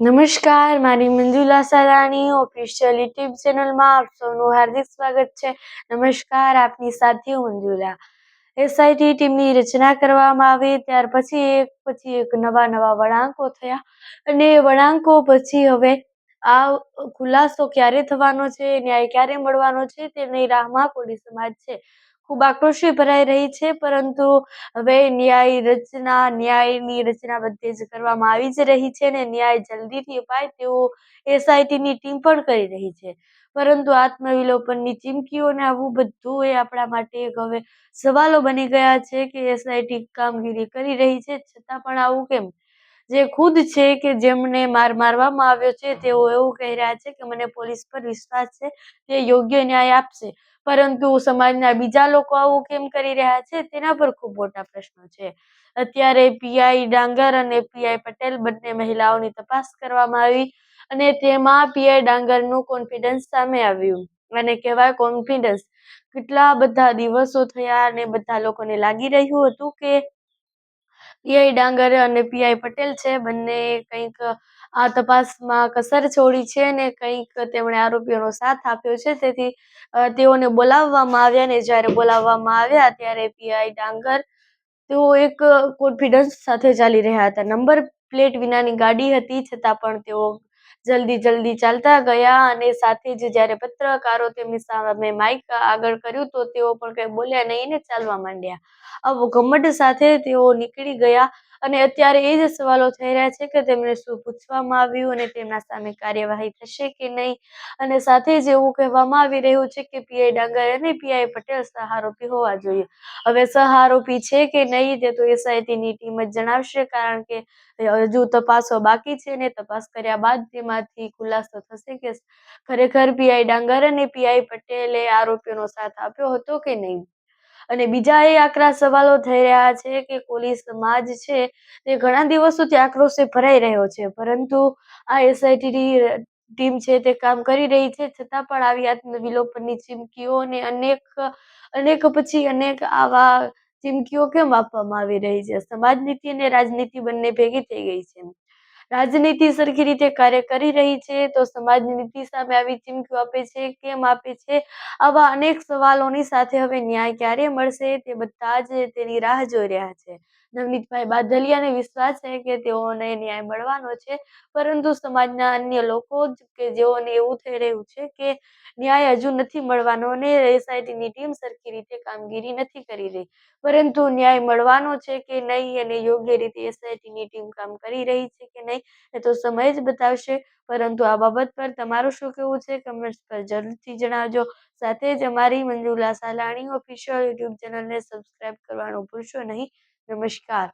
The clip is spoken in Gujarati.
નમસ્કાર, મારી મંજુલા સાલાણી ઓફિશિયલ યુટ્યુબ ચેનલમાં આપ સૌનું હાર્દિક સ્વાગત છે. નમસ્કાર, આપની સાથે હું મંજુલા. એસઆઈટી ટીમની રચના કરવામાં આવી ત્યાર પછી એક નવા વળાંકો થયા અને વળાંકો પછી હવે આ ખુલાસો ક્યારે થવાનો છે, ન્યાય ક્યારે મળવાનો છે તેની રાહમાં કોળી સમાજ છે. ખૂબ આક્રોશી ભરાઈ રહી છે, પરંતુ હવે ન્યાયની રચના બધે જ કરવામાં આવી જ રહી છે ને ન્યાય જલ્દીથી અપાય તેવું એસઆઈટીની ટીમ પણ કરી રહી છે. પરંતુ આત્મવિલોપનની ચીમકીઓને આવવું બધું એ આપણા માટે એક હવે સવાલો બની ગયા છે કે એસઆઈટી કામગીરી કરી રહી છે છતાં પણ આવું કેમ? જે ખુદ છે કે જેમને મારવામાં આવ્યો છે તેઓ એવું કહી રહ્યા છે કે મને પોલીસ પર વિશ્વાસ છે, તે યોગ્ય ન્યાય આપશે. પરંતુ સમાજના બીજા લોકો આવું કેમ કરી રહ્યા છે તેના પર ખૂબ મોટા પ્રશ્નો છે. અત્યારે પીઆઈ ડાંગર અને પીઆઈ પટેલ બંને મહિલાઓની તપાસ કરવામાં આવી અને તેમાં પીઆઈ ડાંગરનું કોન્ફિડન્સ સામે આવ્યું. અને કહેવાય કોન્ફિડન્સ કેટલા બધા દિવસો થયા અને બધા લોકોને લાગી રહ્યું હતું કે પીઆઈ ડાંગર અને પીઆઈ પટેલ છે બંને કંઈક આ તપાસમાં કસર છોડી છે ને કંઈક તેમણે આરોપીઓનો સાથ આપ્યો છે. તેથી તેઓને બોલાવવામાં આવ્યા ને જ્યારે બોલાવવામાં આવ્યા ત્યારે પીઆઈ ડાંગર તેઓ એક કોન્ફિડન્સ સાથે ચાલી રહ્યા હતા. નંબર પ્લેટ વિનાની ગાડી હતી છતાં પણ તેઓ જલ્દી ચાલતા ગયા અને સાથે જ જ્યારે પત્રકારો તેમની સામે માઇક આગળ કર્યું તો તેઓ પણ કંઈ બોલ્યા નહીં ને ચાલવા માંડ્યા. આવો ઘમંડ સાથે તેઓ નીકળી ગયા અને અત્યારે એ જ સવાલો થઈ રહ્યા છે કે તેમને શું પૂછવામાં આવ્યું અને તેમના સામે કાર્યવાહી થશે કે નહીં. અને સાથે જ એવું કહેવામાં આવી રહ્યું છે કે પીઆઈ ડાંગર અને પીઆઈ પટેલ સહારોપી હોવા જોઈએ. હવે સહારોપી છે કે નહીં તે તો એસઆઈટીની ટીમ જ જણાવશે, કારણ કે હજુ તપાસો બાકી છે ને તપાસ કર્યા બાદ તેમાંથી ખુલાસો થશે કે ખરેખર પીઆઈ ડાંગર અને પીઆઈ પટેલે આરોપીઓનો સાથ આપ્યો હતો કે નહીં. અને બીજા એ આકરા સવાલો થઈ રહ્યા છે કે કોળી સમાજ છે તે ઘણા દિવસોથી આક્રોશે ભરાઈ રહ્યો છે, પરંતુ આ એસઆઈટીની ટીમ છે તે કામ કરી રહી છે છતાં પણ આવી આત્મવિલોપનની ચીમકીઓ અને અનેક આવા ચીમકીઓ કેમ આપવામાં આવી રહી છે? સમાજ નીતિ અને રાજનીતિ બંને ભેગી થઈ ગઈ છે. રાજનીતિ સરખી રીતે કાર્ય કરી રહી છે તો સમાજની નીતિ સામે આવી ચીમકીઓ આપે છે કેમ આપે છે? આવા અનેક સવાલોની સાથે હવે ન્યાય ક્યારે મળશે તે બધા જ તેની રાહ જોઈ રહ્યા છે. નવનીતભાઈ બાદલિયાને વિશ્વાસ છે કે તેઓને ન્યાય મળવાનો છે, પરંતુ સમાજના અન્ય લોકો જ કે જેઓને એવું થઈ રહ્યું છે કે ન્યાય હજુ નથી મળવાનો અને એસઆઈટીની ટીમ સરખી રીતે કામગીરી નથી કરી રહી. પરંતુ ન્યાય મળવાનો છે કે નહીં અને યોગ્ય રીતે એસઆઈટીની ટીમ કામ કરી રહી છે કે નહીં એ તો સમય જ બતાવશે. પરંતુ આ બાબત પર તમારું શું કહેવું છે? કમેન્ટ્સ પર જરૂરથી જણાવજો. સાથે જ અમારી મંજુલા સાલાણી ઓફિશિયલ યુટ્યુબ ચેનલને સબસ્ક્રાઇબ કરવાનું ભૂલશો નહીં. નમસ્કાર.